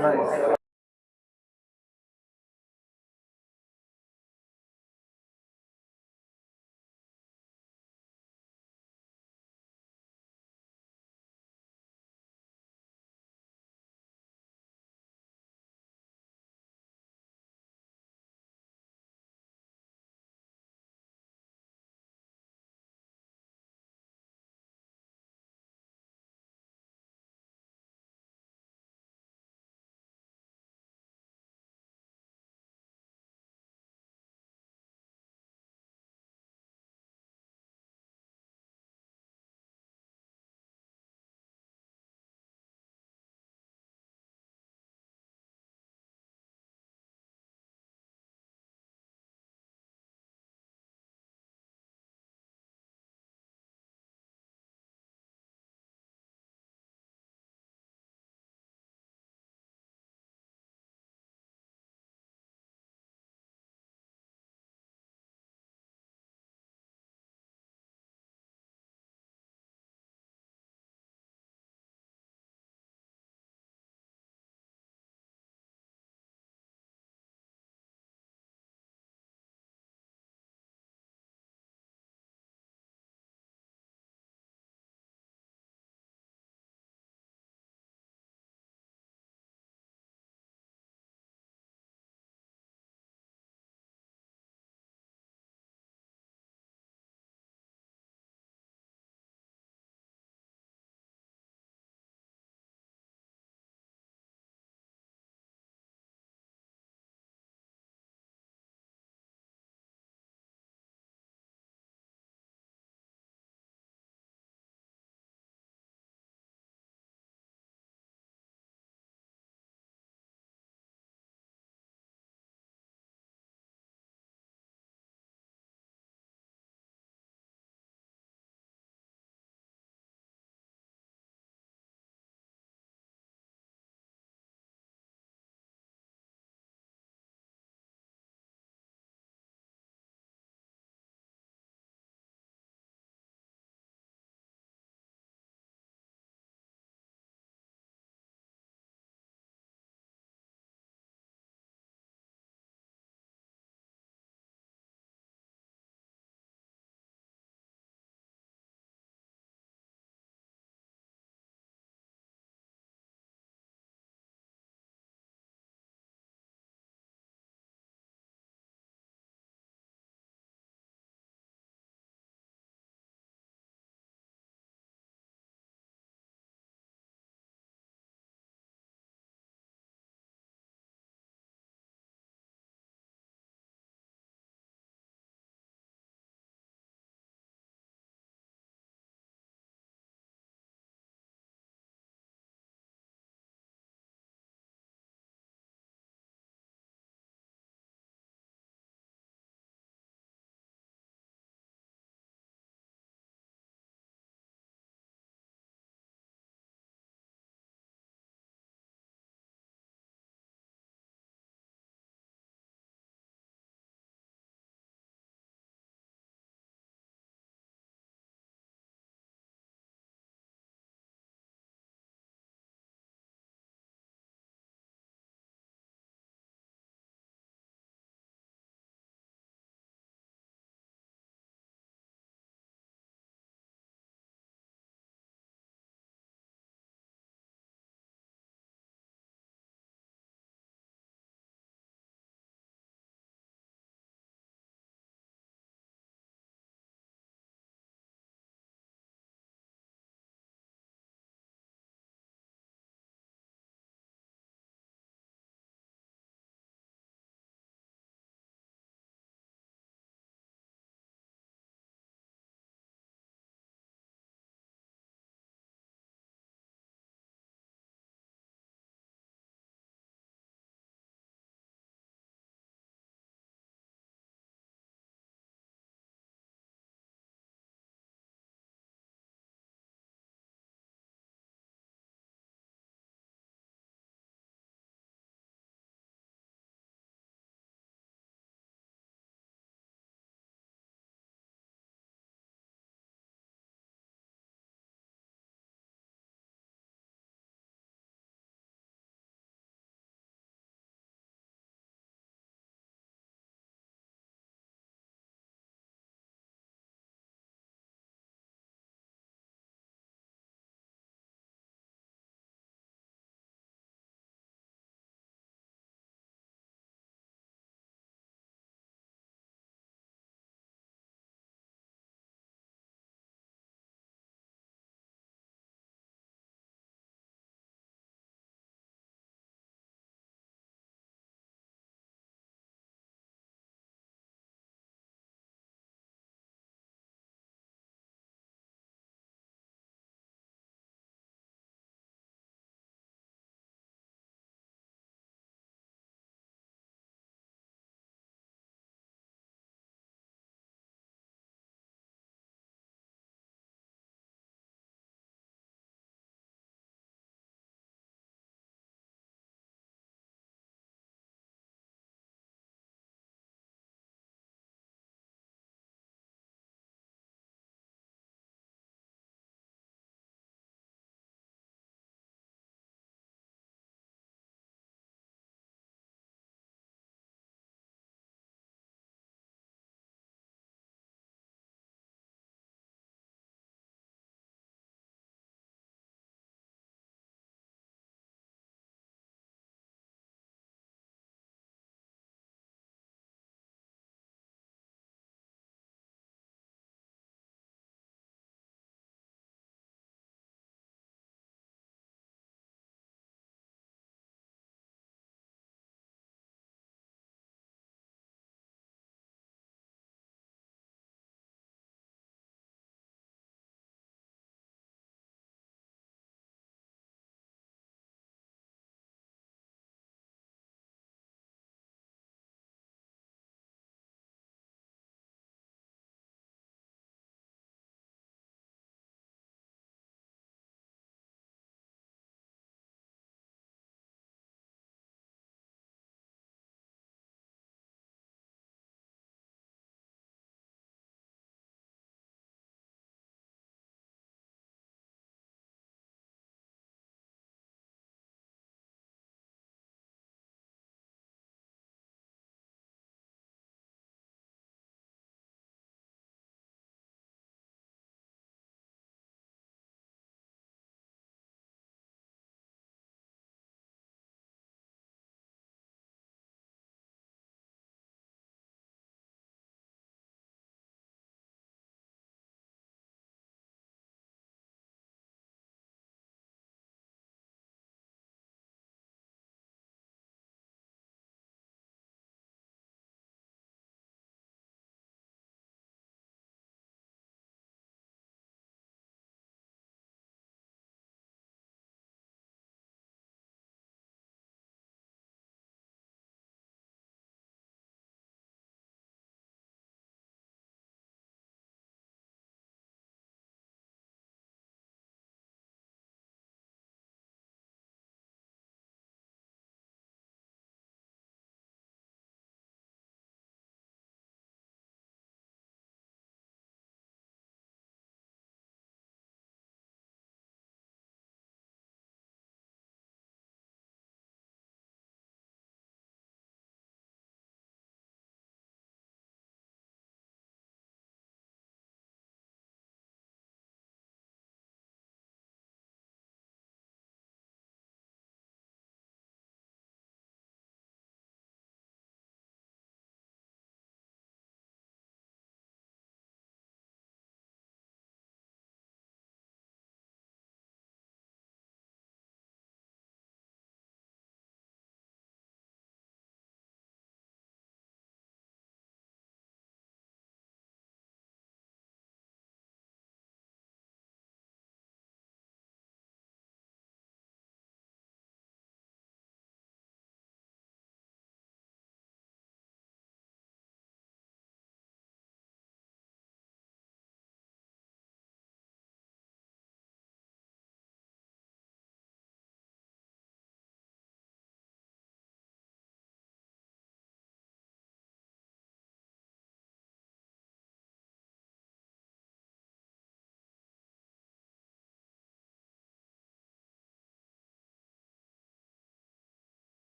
Nice.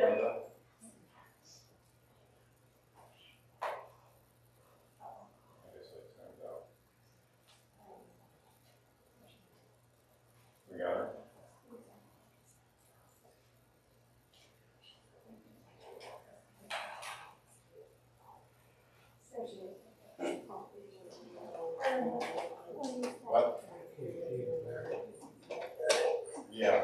agenda? I guess it turns out. We got it? What? Yeah.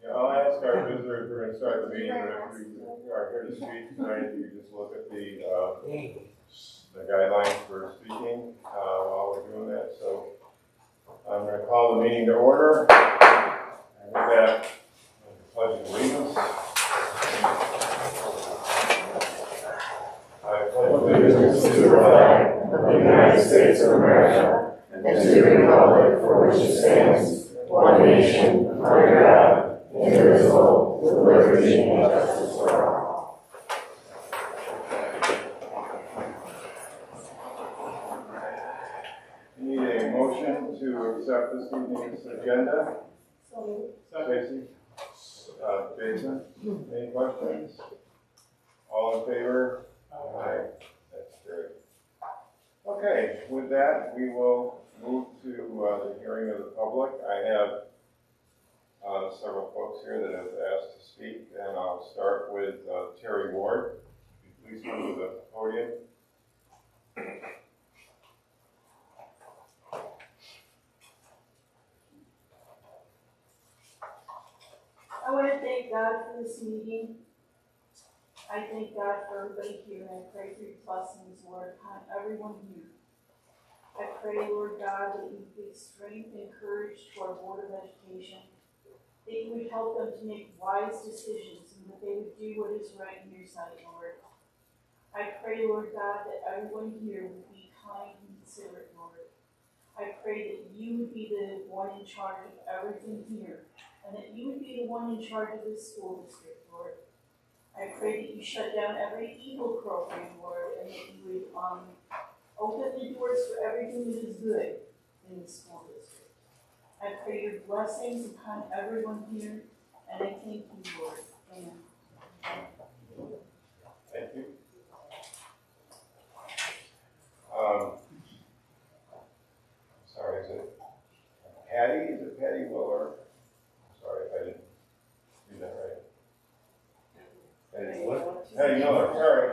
Yeah, I'll ask our visitor if we're going to start the meeting, but if we are here to speak tonight, you can just look at the guidelines for speaking while we're doing that. So I'm going to call the meeting to order. And with that, pledge of allegiance. I pledge allegiance to the flag of the United States of America and to the republic for which it stands, one nation, under God, indivisible, with liberty and justice for all. Need a motion to accept this evening's agenda. Stacy? Jason? Any questions? All in favor? Aye. That's great. Okay, with that, we will move to the hearing of the public. I have several folks here that have asked to speak, and I'll start with Terry Ward. Please come to the podium. I want to thank God for this meeting. I thank God for everybody here, and I pray for your blessings, Lord, upon everyone here. I pray, Lord God, that you give strength and courage to our Board of Education, that you would help them to make wise decisions, and that they would do what is right in your sight, Lord. I pray, Lord God, that everyone here would be kind and considerate, Lord. I pray that you would be the one in charge of everything here, and that you would be the one in charge of this school district, Lord. I pray that you shut down every evil program, Lord, and that you would open the doors for everything that is good in the school district. I pray your blessings upon everyone here, and I thank you, Lord. Amen. Thank you. Sorry, is it Patty? Is it Patty Willer? Sorry if I didn't do that right. Patty what? Patty Miller, sorry.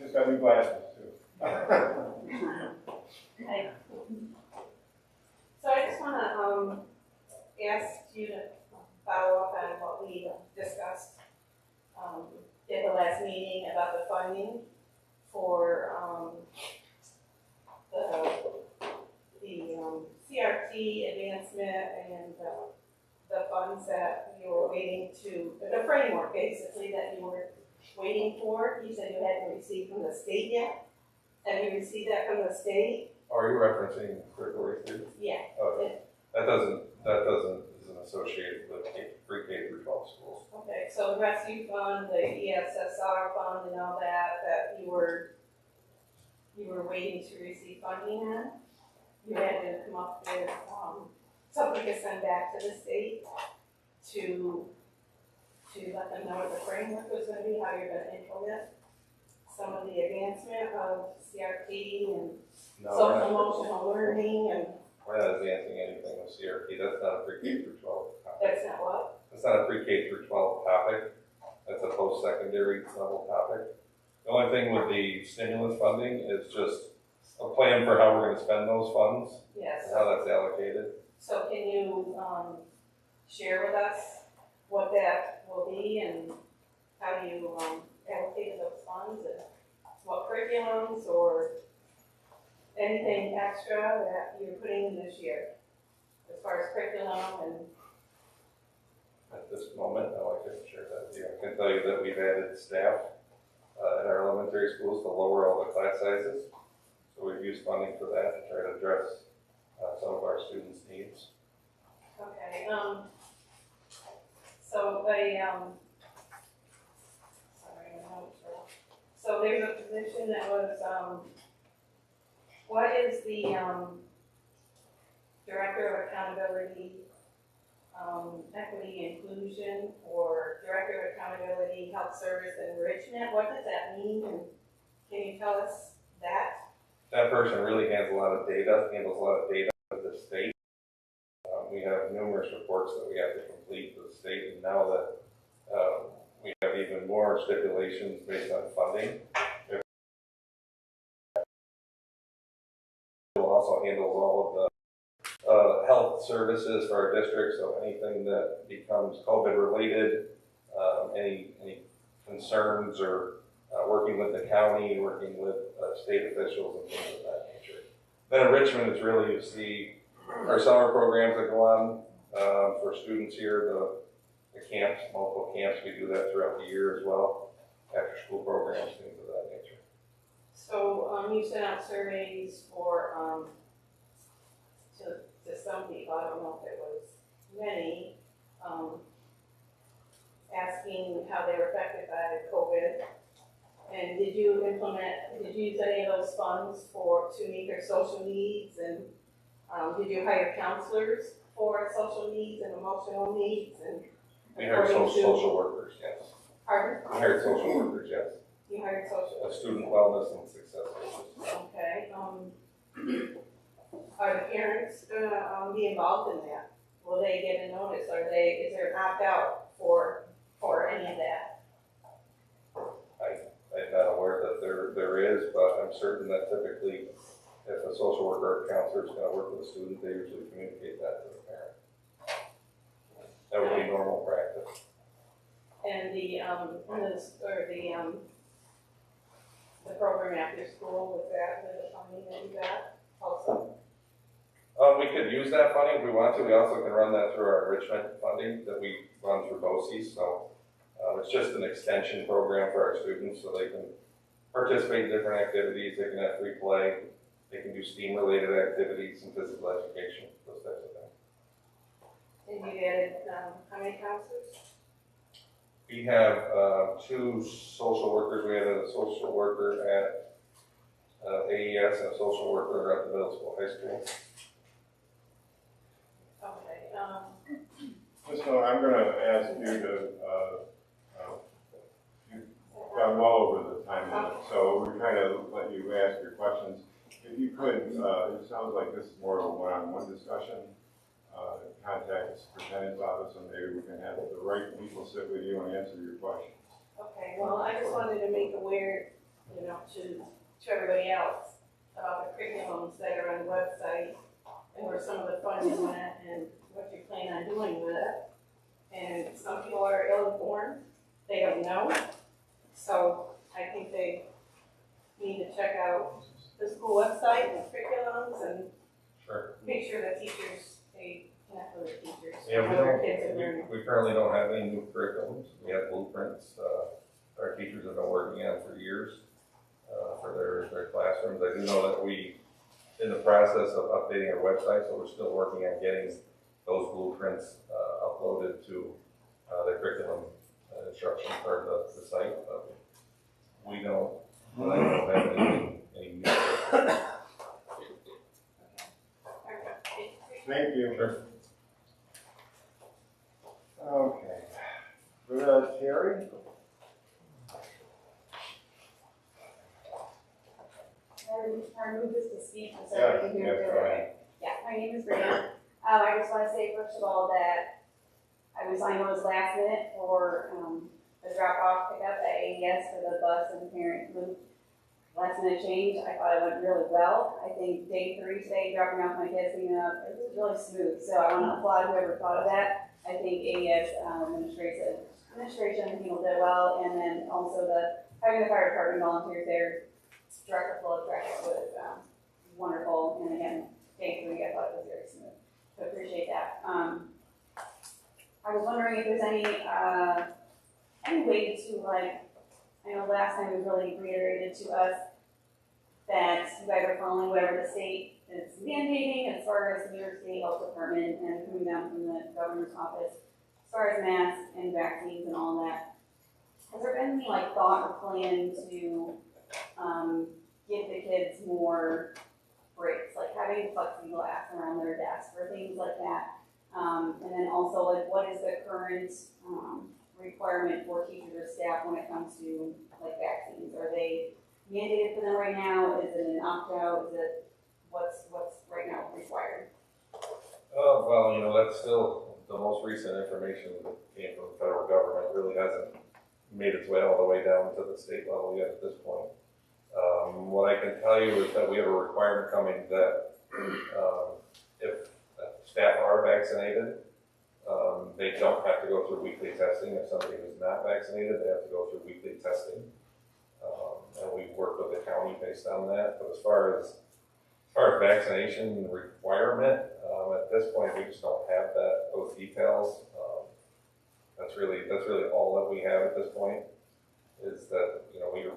Just got new glasses too. Okay. So I just want to ask you to follow up on what we discussed at the last meeting about the funding for the CRT advancement and the funds that you were waiting to, the framework basically that you were waiting for. You said you hadn't received from the state yet. Have you received that from the state? Are you referencing critical race theory? Yeah. Okay. That isn't associated with pre-K through 12 schools. Okay, so the rescue fund, the ESSR fund and all that you were waiting to receive funding on, you had to come up with something to send back to the state to let them know what the framework was going to be, how you're going to implement some of the advancement of CRT and social emotional learning. And we're not advancing anything with CRT. That's not a pre-K through 12 topic. That's not what? That's not a pre-K through 12 topic. That's a post-secondary level topic. The only thing with the stimulus funding is just a plan for how we're going to spend those funds. Yes. And how that's allocated. So can you share with us what that will be and how you allocated those funds and what curriculums or anything extra that you're putting in this year as far as curriculum and? At this moment, no, I couldn't share that with you. I can tell you that we've added staff in our elementary schools to lower all the class sizes. So we've used funding for that to try to address some of our students' needs. Okay. So they so there's a position that was what is the director of accountability equity inclusion for Director of Accountability, Health Service Enrichment. What does that mean? And can you tell us that? That person really handles a lot of data with the state. We have numerous reports that we have to complete with the state, and now that we have even more stipulations based on funding. It also handles all of the health services for our district, so anything that becomes COVID related, any concerns or working with the county, working with state officials and things of that nature. Then enrichment is really, you see our summer programs that go on for students here, the camps, multiple camps, we do that throughout the year as well, after school programs, things of that nature. So you sent out surveys for to some people, I don't know if it was many, asking how they were affected by COVID. And did you use any of those funds to meet their social needs? And did you hire counselors for social needs and emotional needs? And We hired social workers, yes. Pardon? We hired social workers, yes. You hired social workers? Student wellness and success coaches. Okay. Are the parents gonna be involved in that? Will they get a notice? Is there an opt-out for any of that? I'm not aware that there is, but I'm certain that typically if a social worker or counselor is going to work with a student, they usually communicate that to the parent. That would be normal practice. And the program after school, was that with the funding that you got also? We could use that funding if we want to. We also can run that through our enrichment funding that we run through BOCES. So it's just an extension program for our students so they can participate in different activities. They can have free play. They can do STEAM related activities and physical education, those types of things. And you added how many counselors? We have 2 social workers. We have a social worker at AES and a social worker at the middle school, high school. Okay. Ms. Miller, I'm going to ask you to, you've gone well over the time limit, so we're trying to let you ask your questions. If you could, it sounds like this is more of a one-on-one discussion. Contact the superintendent's office and maybe we can have the right people sit with you and answer your questions. Okay, well, I just wanted to make aware, to everybody else about the curriculums that are on the website and where some of the funding went and what you plan on doing with it. And some people are ill-informed, they don't know. So I think they need to check out the school website and the curriculums and make sure that teachers, they connect with the teachers. Yeah, Our kids are learning. we currently don't have any new curriculums. We have blueprints. Our teachers have been working on for years for their classrooms. I do know that we, in the process of updating our website, so we're still working on getting those blueprints uploaded to the curriculum instruction part of the site. But we don't have any new curriculum. Thank you. Sure. Okay. Terry? I moved this to speak so Yeah, I can hear yeah, it. go ahead. Yeah, my name is Brianna. I just want to say, first of all, that I know it was last minute for the drop-off pickup at AES for the bus and parent group. Last minute change, I thought it went really well. I think day 3 today, dropping off my kids, picking up, it was really smooth. So I want to applaud whoever thought of that. I think AES administration handled it well, and then also having the fire department volunteers there, director flow of traffic was wonderful. And again, day 3, I thought it was very smooth. So appreciate that. I was wondering if there's any way to, I know last time it was really reiterated to us that you guys are following whatever the state is mandating as far as the New York State Health Department and coming down from the governor's office as far as masks and vaccines and all that. Has there been any thought or plan to give the kids more breaks, like having plexiglass around their desks or things like that? And then also, like, what is the current, requirement for teachers or staff when it comes to, like, vaccines? Are they mandated for them right now? Is it an opt-out? Is it, what's right now required? Well, that's still the most recent information that came from the federal government. Really hasn't made its way all the way down to the state level yet at this point. What I can tell you is that we have a requirement coming that if staff are vaccinated, they don't have to go through weekly testing. If somebody who's not vaccinated, they have to go through weekly testing. And we work with the county based on that. But as far as vaccination requirement, at this point, we just don't have those details. That's really all that we have at this point. Is that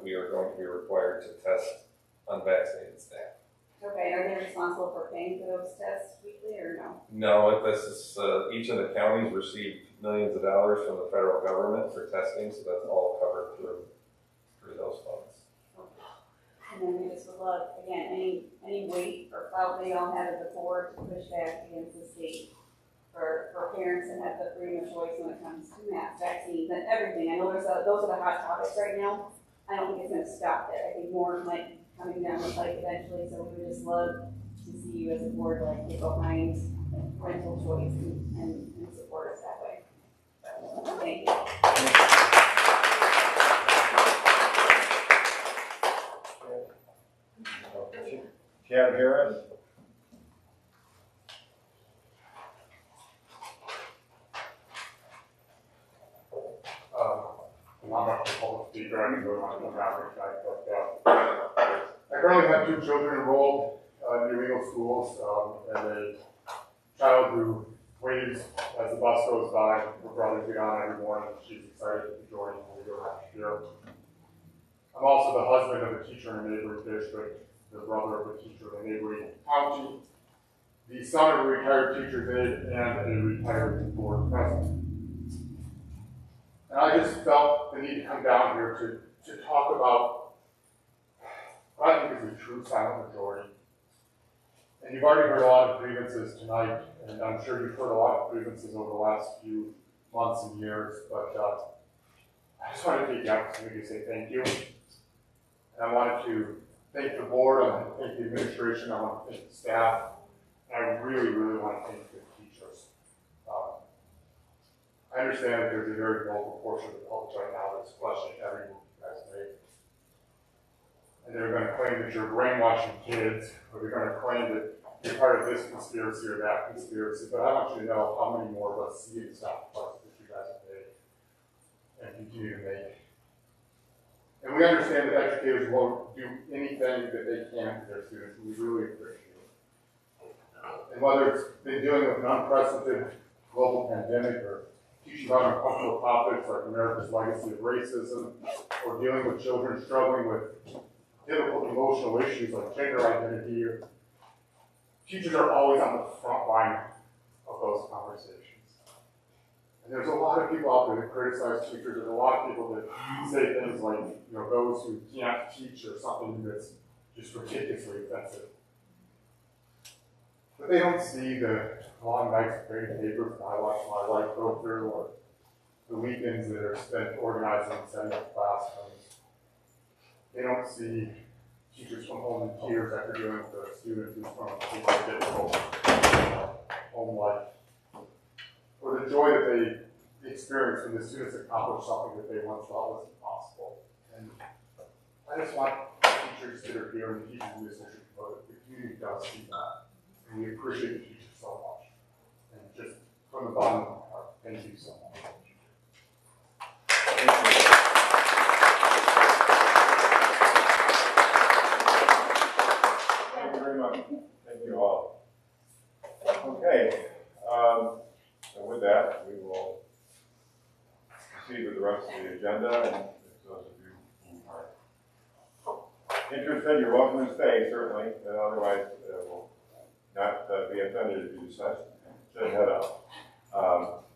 we are going to be required to test unvaccinated staff. Okay, are they responsible for paying for those tests weekly or no? No, this is each of the counties received millions of dollars from the federal government for testing, so that's all covered through those funds. And then we just would love, again, any weight or clout they all have as a board to push back against the state for parents and have the freedom of choice when it comes to mass vaccines and everything. I know those are the hot topics right now. I don't think it's going to stop there. I think more might be coming down the pike eventually. So we would just love to see you as a board like get behind parental choice and support us that way. So, thank you. Chad Harris. I'm not a public speaker, I can go on the topic tonight, but I currently have 2 children enrolled in Owego schools, and a child who waves as the bus goes by. Her brothers get on every morning, she's excited to be joining Owego next year. I'm also the husband of a teacher in a neighboring district, the brother of a teacher in a neighboring county, the son of a retired teacher's aide, and a retired board president. And I just felt the need to come down here to talk about what I think is a true silent majority. And you've already heard a lot of grievances tonight, and I'm sure you've heard a lot of grievances over the last few months and years, but I just wanted to take the opportunity to say thank you. And I wanted to thank the board, I want to thank the administration, I want to thank the staff, and I really, really want to thank the teachers. I understand that there's a very vocal portion of the public right now that's questioning every move you guys make. And they're going to claim that you're brainwashing kids, or they're going to claim that you're part of this conspiracy or that conspiracy. But I want you to know how many more of us see the sacrifices that you guys have made and continue to make. And we understand that educators won't do anything that they can for their students, and we really appreciate it. And whether it's been dealing with an unprecedented global pandemic or teaching about uncomfortable topics like America's legacy of racism, or dealing with children struggling with difficult emotional issues like gender identity, teachers are always on the front line of those conversations. And there's a lot of people out there that criticize teachers. There's a lot of people that say things like, those who can't teach or something that's just ridiculously offensive. But they don't see the long nights of grading papers that I watch my life go through, or the weekends that are spent organizing and setting up classrooms. They don't see teachers come home in tears after dealing with a student who's from a difficult home life, or the joy that they experience when the students accomplish something that they once thought was impossible. And I just want the teachers that are here and the teachers in this district to know that the community does see that. And we appreciate the teachers so much. And just from the bottom of my heart, thank you so much. Thank you very much. Thank you all. Okay. So with that, we will proceed with the rest of the agenda. And if those of you who are interested, you're welcome to stay, certainly. Otherwise, we'll not be offended if you decide to head out.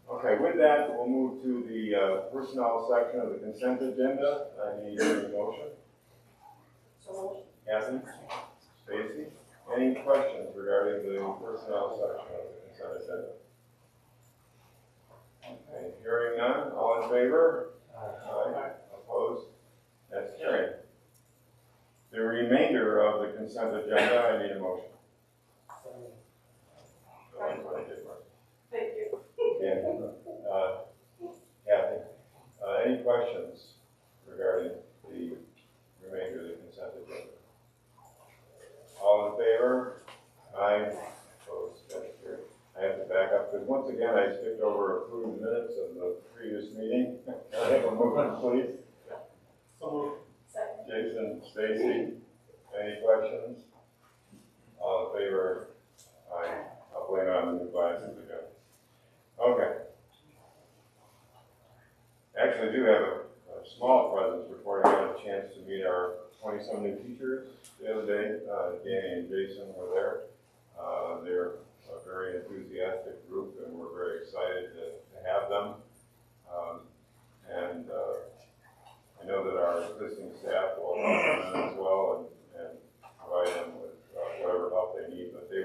Okay, with that, we'll move to the personnel section of the consent agenda. I need a motion. So, Kathy? Stacy? Any questions regarding the personnel section of the consent agenda? Okay, hearing none, all in favor? Aye. Opposed? That's carried. The remainder of the consent agenda, I need a motion. Thank you. Yeah. Kathy, any questions regarding the remainder of the consent agenda? All in favor? Aye. Opposed? That's carried. I have to back up, because once again, I skipped over approved minutes of the previous meeting. Can I have a motion, please? Second. Jason, Stacy, any questions? All in favor? Aye. I'll blame it on the new glasses again. Okay. Actually, I do have a small presence before I had a chance to meet our 20-some new teachers the other day. Danny and Jason were there. They're a very enthusiastic group, and we're very excited to have them. I know that our existing staff will help them as well and provide them with whatever help they need. But they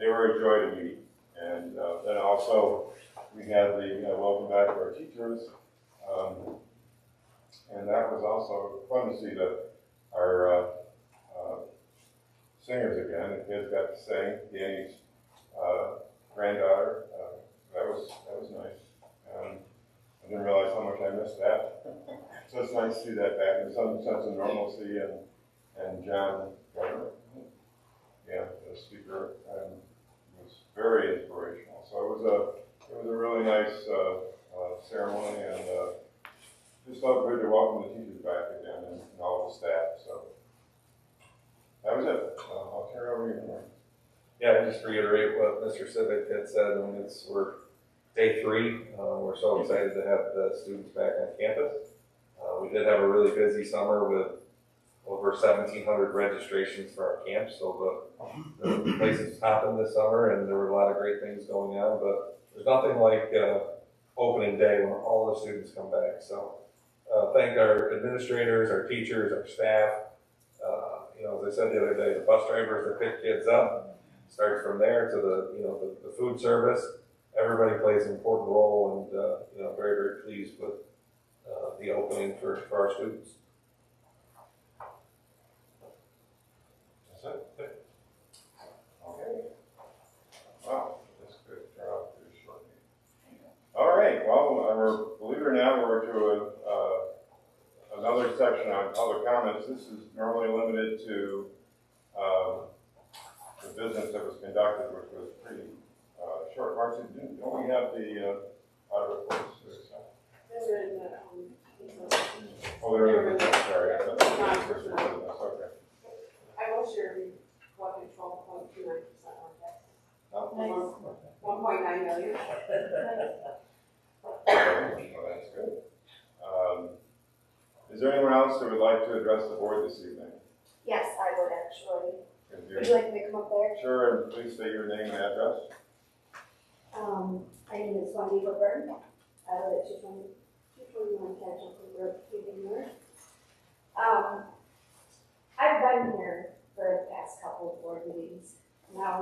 were a joy to meet. And then also we had the welcome back to our teachers. And that was also fun to see our singers again. The kids got to sing. Danny's granddaughter. That was nice. I didn't realize how much I missed that. So it's nice to see that back in some sense of normalcy. And John, the speaker, was very inspirational. So it was a really nice ceremony, and just felt good to welcome the teachers back again and all the staff. So that was it. I'll turn it over to you, Mark. Yeah, I just reiterate what Mr. Civic had said. I mean, we're day 3. We're so excited to have the students back on campus. We did have a really busy summer with over 1,700 registrations for our camp. So the place is hopping this summer, and there were a lot of great things going on. But there's nothing like opening day when all the students come back. So thank our administrators, our teachers, our staff. As I said the other day, the bus drivers that pick kids up, starts from there to the food service. Everybody plays an important role, and very, very pleased with the opening for our students. That's it? Okay. Wow, that's good. Turn off pretty short. All right, well, believe it or not, we're to another section on public comments. This is normally limited to the business that was conducted, which was pretty short. Marcy, don't we have the audit reports? Oh, there is. Sorry, I thought that was business. Okay. I will share we collected 12.29% more taxes. Oh, 1.9 million. well, that's good. Is there anyone else that would like to address the board this evening? Yes, I would actually. If Would you like me to come up there? Sure, and please state your name and address. My name is Wendy Woodburn. I live at 221 Casualty Road, Haven North. I've been here for the past couple of board meetings. Now,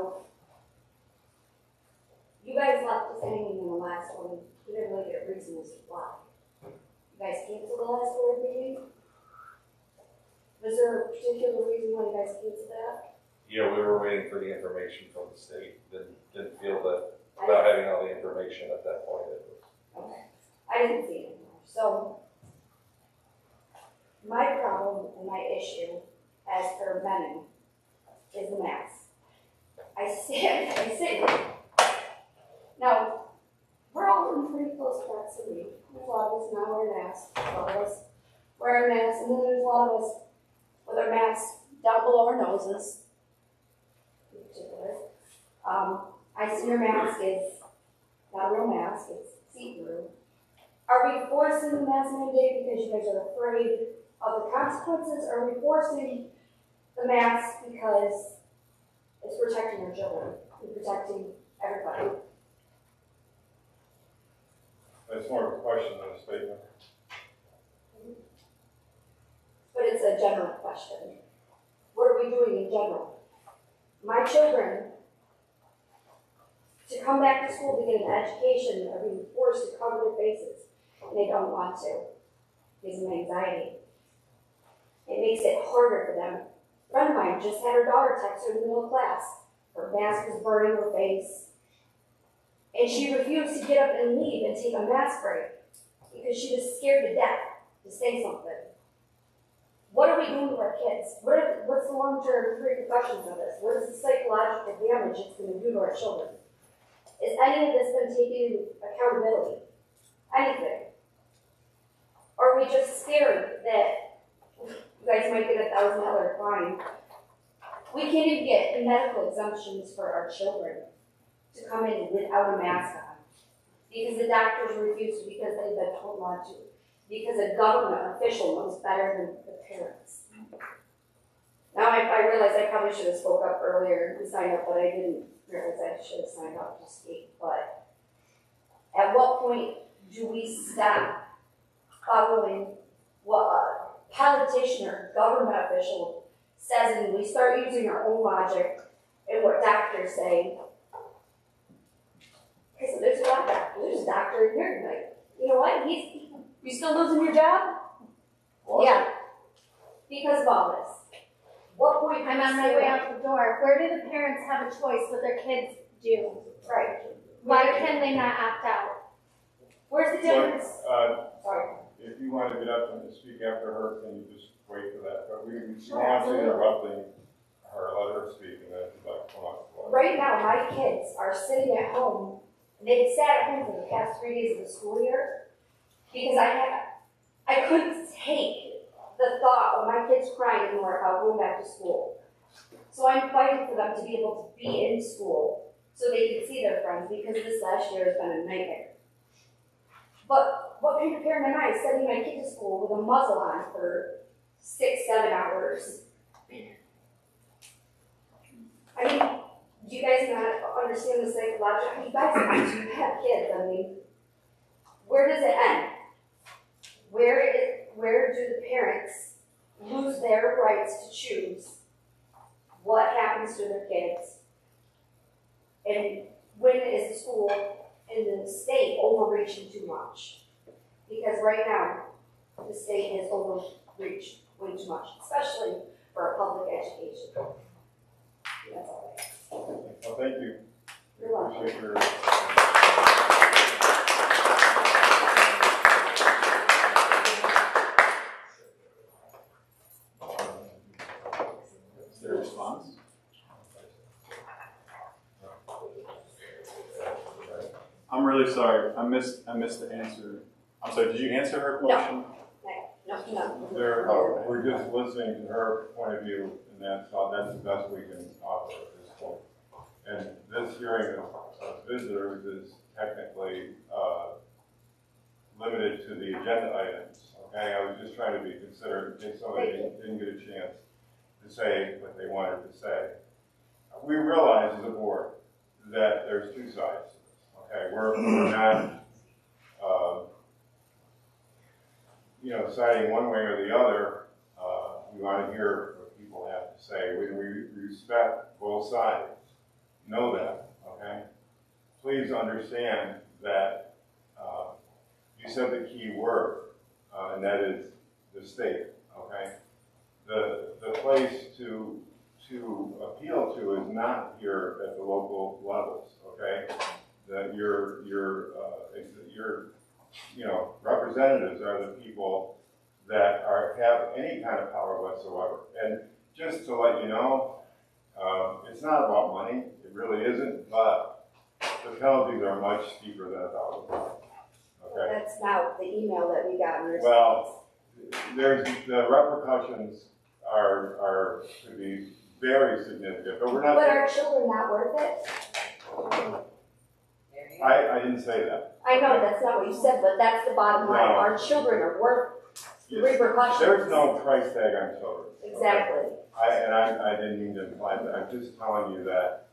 you guys left us hanging in the last one. We didn't really get reasons why. You guys canceled the last board meeting? Was there a particular reason why you guys canceled that? Yeah, we were waiting for the information from the state. Didn't feel that without having all the information at that point. Okay. I didn't see it anymore. So, my problem and my issue, as per Benning, is the mask. I sit here. Now, we're all in pretty close proximity. There's a lot of us now wear masks. A lot of us wearing masks, and then there's a lot of us with our masks down below our noses. In particular, I see your mask is not a real mask; it's see-through. Are we forcing the mask mandate because you guys are afraid of the consequences? Or are we forcing the mask because it's protecting our children and protecting everybody? That's more of a question than a statement. But it's a general question. What are we doing in general? My children, to come back to school to get an education are being forced to cover their faces, and they don't want to. Gives them anxiety. It makes it harder for them. A friend of mine just had her daughter text her in the middle of class. Her mask was burning her face. And she refused to get up and leave and take a mask break because she was scared to death to say something. What are we doing to our kids? What's the long-term repercussions of this? What is the psychological damage it's going to do to our children? Is any of this been taken into accountability? Anything? Are we just scared that you guys might get a $1,000 fine? We can't even get medical exemptions for our children to come in without a mask on. Because the doctors refuse to, because they've been told not to. Because a government official knows better than the parents. Now I realize I probably should have spoke up earlier and signed up, but I didn't realize I should have signed up to speak. But at what point do we stop following what a politician or government official says, and we start using our own logic and what doctors say? Okay, so there's a lot of doctors. There's a doctor here tonight. You know what? You still losing your job? What? Yeah. Because of all this. What point? I'm on my way out the door. Where do the parents have a choice what their kids do? Right. Why can they not opt out? Where's the difference? Sorry. If you want to get up and speak after her, can you just wait for that? But we don't Sure, want to absolutely. interrupting her. Let her speak, and then if you'd like to come up. Right now, my kids are sitting at home. They've sat at home for the past 3 days of the school year because I couldn't take the thought of my kids crying anymore about going back to school. So I'm fighting for them to be able to be in school so they can see their friends, because this last year has been a nightmare. But what kind of parent am I, sending my kid to school with a muzzle on for 6-7 hours? I mean, do you guys not understand the psychological? You guys have kids. I mean, where does it end? Where do the parents lose their rights to choose what happens to their kids? And when is the school and the state overreaching too much? Because right now, the state has overreached way too much, especially for a public education. That's all. Well, thank you. You're welcome. Appreciate your. Is there a response? I'm really sorry. I missed the answer. I'm sorry. Did you answer her question? No. We're just listening to her point of view, and that's the best we can offer at this point. And this hearing of visitors is technically limited to the agenda items. Okay, I was just trying to be considerate in case somebody didn't get a chance to say what they wanted to say. We realize as a board that there's two sides to this. Okay, we're not siding one way or the other. We want to hear what people have to say. We respect both sides. Know that, okay? Please understand that you said the key word, and that is the state, okay? The place to appeal to is not here at the local levels, okay? That your representatives are the people that have any kind of power whatsoever. And just to let you know, it's not about money. It really isn't. But the penalties are much steeper than $1,000. Okay. That's not the email that we got in response. Well, the repercussions could be very significant, but we're not. But are children not worth it? I didn't say that. I know that's not what you said, but that's the bottom line. No. Our children are worth the repercussions. There's no price tag on children. Exactly. Okay? I didn't mean to imply that. I'm just telling you that,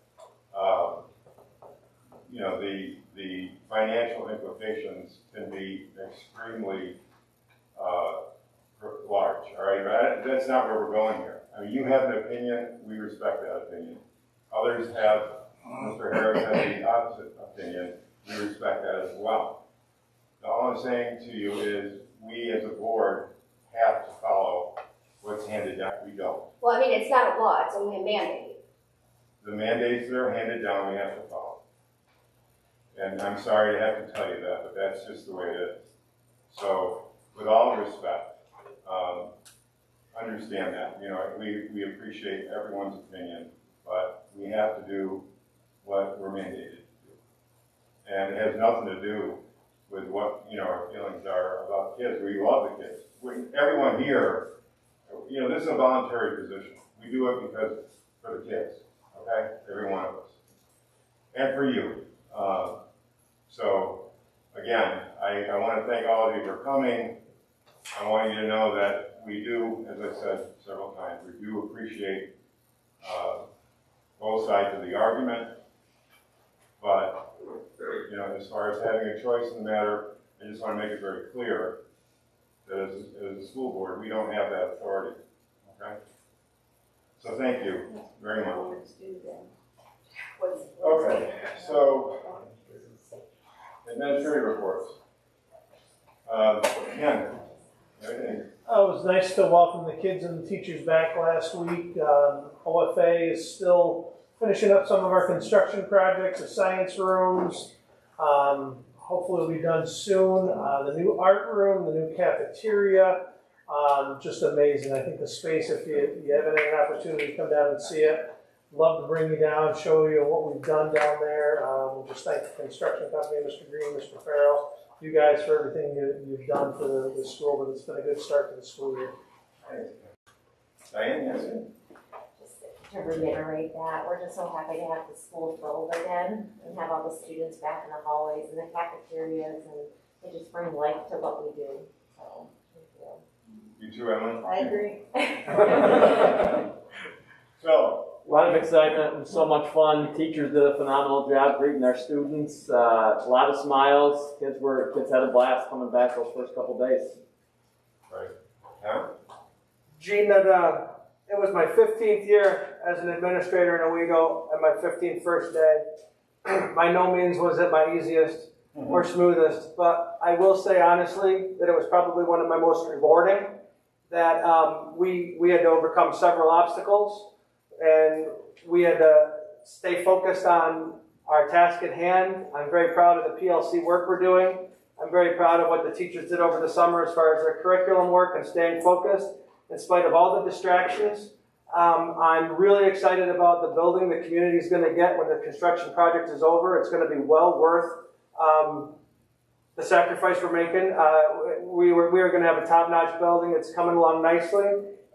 the financial implications can be extremely large, all right? But that's not where we're going here. I mean, you have an opinion, we respect that opinion. Others have Mr. Harris has the opposite opinion, we respect that as well. All I'm saying to you is, we as a board have to follow what's handed down. We don't. Well, I mean, it's not a law, it's only a mandate. The mandates that are handed down, we have to follow. And I'm sorry to have to tell you that, but that's just the way it is. So, with all respect, understand that. You know, we appreciate everyone's opinion, but we have to do what we're mandated to do. And it has nothing to do with what, you know, our feelings are about kids. We love the kids. Everyone here, you know, this is a voluntary position. We do it because for the kids, okay? Every one of us. And for you. So, again, I want to thank all of you for coming. I want you to know that we do, as I said several times, we do appreciate both sides of the argument. But, you know, as far as having a choice in the matter, I just want to make it very clear that as a school board, we don't have that authority. Okay? So thank you very much. Okay, so administrative reports. Ken, anything? Oh, it was nice to welcome the kids and the teachers back last week. OFA is still finishing up some of our construction projects, the science rooms. Hopefully it'll be done soon. The new art room, the new cafeteria, just amazing. I think the space, if you haven't had an opportunity to come down and see it, love to bring you down, show you what we've done down there. Just thank the construction company, Mr. Green, Mr. Farrell, you guys for everything you've done for the school, but it's been a good start to the school year. Diane, yes? Just to reiterate that, we're just so happy to have the school filled again and have all the students back in the hallways and the cafeterias, and they just bring life to what we do. So, thank you. You too, Emily? I agree. So, a lot of excitement and so much fun. Teachers did a phenomenal job greeting their students. A lot of smiles. Kids had a blast coming back those first couple days. right. Yeah? Gene, it was my 15th year as an administrator in Owego and my 15th first day. By no means was it my easiest or smoothest, but I will say honestly that it was probably one of my most rewarding, that we had to overcome several obstacles and we had to stay focused on our task at hand. I'm very proud of the PLC work we're doing. I'm very proud of what the teachers did over the summer as far as their curriculum work and staying focused in spite of all the distractions. I'm really excited about the building the community is going to get when the construction project is over. It's going to be well worth the sacrifice we're making. We are going to have a top-notch building. It's coming along nicely.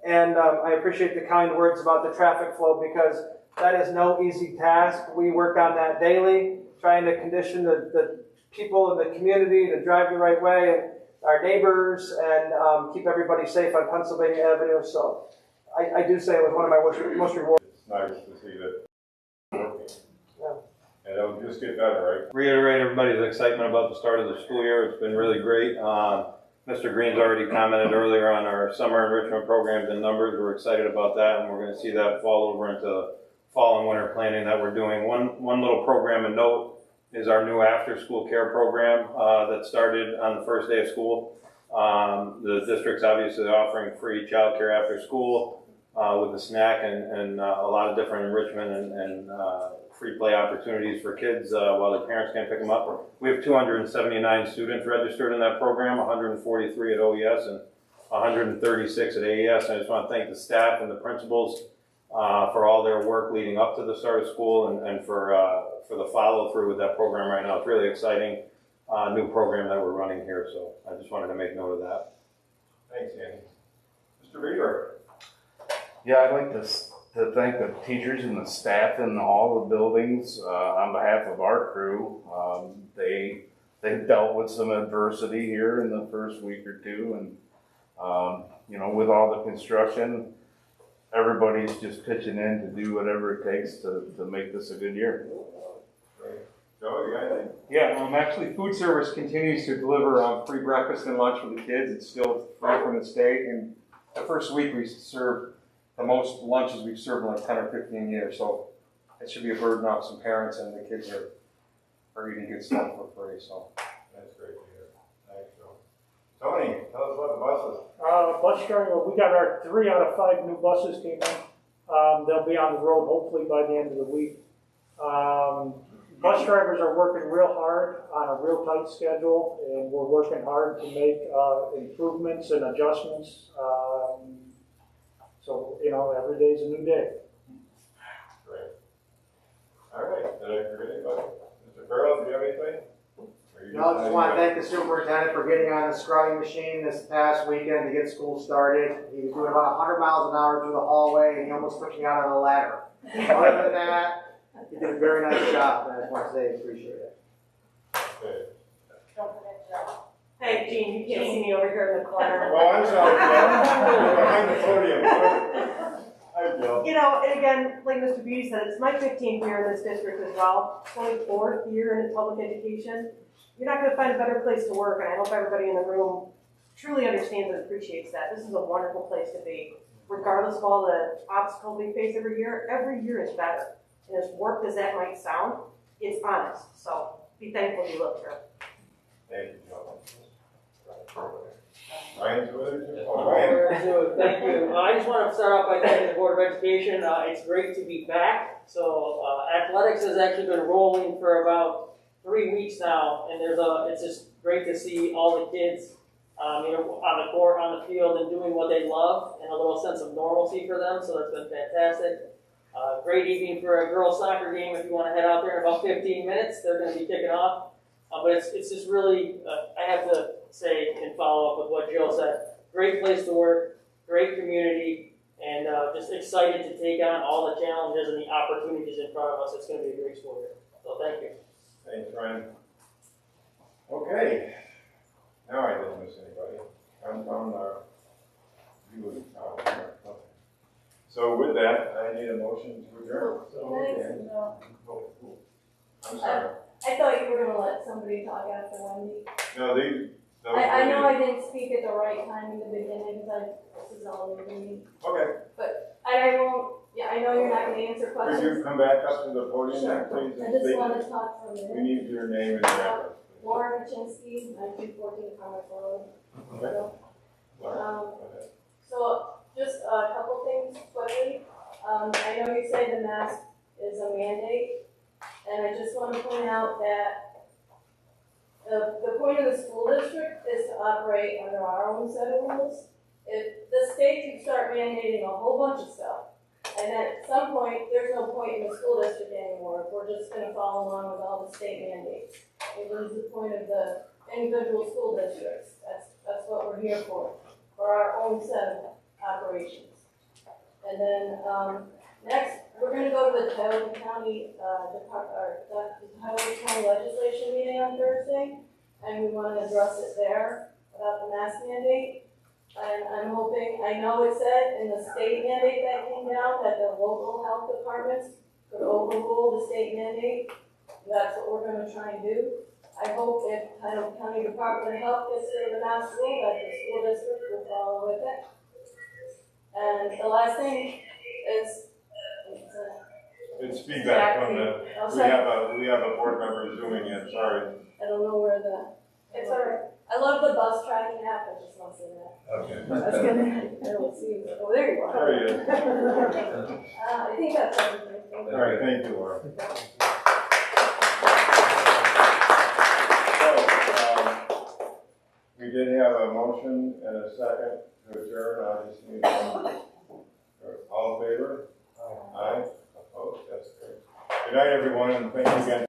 And I appreciate the kind words about the traffic flow, because that is no easy task. We work on that daily, trying to condition the people in the community to drive the right way, and our neighbors, and keep everybody safe on Pennsylvania Avenue. So I do say it was one of my most rewarding. It's nice to see that working. Yeah. And it'll just get better, right? Reiterate everybody's excitement about the start of the school year. It's been really great. Mr. Green's already commented earlier on our summer enrichment programs and numbers. We're excited about that, and we're going to see that fall over into fall and winter planning that we're doing. One little program and note is our new after-school care program that started on the first day of school. The district's obviously offering free childcare after school with a snack and a lot of different enrichment and free play opportunities for kids while their parents can't pick them up. We have 279 students registered in that program, 143 at OES and 136 at AES. I just want to thank the staff and the principals for all their work leading up to the start of school and for the follow-through with that program right now. It's really exciting new program that we're running here, so I just wanted to make note of that. Thanks, Andy. Mr. Reader. Yeah, I'd like to thank the teachers and the staff in all the buildings on behalf of our crew. They've dealt with some adversity here in the first week or two, and with all the construction, everybody's just pitching in to do whatever it takes to make this a good year. Joe, you got anything? Yeah, actually food service continues to deliver free breakfast and lunch for the kids. It's still free from the state, and the first week we served the most lunches we've served in like 10 or 15 years. So it should be a burden on some parents, and the kids are eating good stuff for free, so. That's great to hear. Thanks, Joe. Tony, tell us about the buses. Bus driver, we got our 3 out of 5 new buses came in. They'll be on the road hopefully by the end of the week. Bus drivers are working real hard on a real tight schedule, and we're working hard to make improvements and adjustments. So, every day's a new day. Great. All right, did I forget anybody? Mr. Farrell, do you have anything? No, I just want to thank the superintendent for getting on the scrubbing machine this past weekend to get school started. He was doing about 100 miles an hour through the hallway, and he almost took me out on the ladder. Other than that, he did a very nice job, and I just want to say I appreciate it. Okay. Don't forget Joe. Hey, Gene, you can't see me over here in the corner. Well, I'm sorry, Joe. Behind the podium. Hi, Joe. And again, like Mr. Beatty said, it's my 15th year in this district as well, 24th year in public education. You're not going to find a better place to work, and I hope everybody in the room truly understands and appreciates that. This is a wonderful place to be. Regardless of all the obstacles we face every year is better. And as warped as that might sound, it's honest. So be thankful you live here. Thank you, Joe. Ryan's with it? Oh, Ryan. Thank you. I just want to start off by thanking the Board of Education. It's great to be back. So athletics has actually been rolling for about 3 weeks now, and it's just great to see all the kids, on the court, on the field, and doing what they love, and a little sense of normalcy for them. So that's been fantastic. Great evening for a girls' soccer game. If you want to head out there in about 15 minutes, they're going to be kicking off. But it's just really, I have to say and follow up with what Jill said. Great place to work, great community, and just excited to take on all the challenges and the opportunities in front of us. It's going to be a great school year. So thank you. Thanks, Ryan. Okay. Now I didn't miss anybody. I'm on you. Okay. So with that, I need a motion to adjourn. I'm sorry. I thought you were gonna let somebody talk after Wendy. No, I know I didn't speak at the right time in the beginning, because this is all new to me. Okay. But I won't, I know you're not gonna answer questions. Could you come back up to the podium, please? I just want to talk for a minute. We need your name and address. Laura Kaczynski, 1914 Commerce Road. Okay. So just a couple things quickly. I know you say the mask is a mandate, and I just want to point out that the point of the school district is to operate under our own set of rules. If the state could start mandating a whole bunch of stuff, and at some point, there's no point in the school district anymore if we're just going to follow along with all the state mandates. It loses the point of the individual school districts. That's what we're here for our own set of operations. And then next, we're going to go to the Owego County legislation meeting on Thursday, and we want to address it there about the mask mandate. And I'm hoping, I know it said in the state mandate that came down that the local health departments could overrule the state mandate. That's what we're going to try and do. I hope if Owego County Department of Health gets rid of the mask rule, that the school district will follow with it. And the last thing is, it's feedback from the, we have a board member zooming in, sorry. I don't know where it's all right. I love the bus tracking app, I just want to say that. Okay. I was gonna, I don't see it. Oh, there you are. There he is. I think that's everything. All right, thank you, Laura. So, we did have a motion and a second to adjourn. I just need all in favor? Aye. Opposed? That's great. Good night, everyone, and thank you again.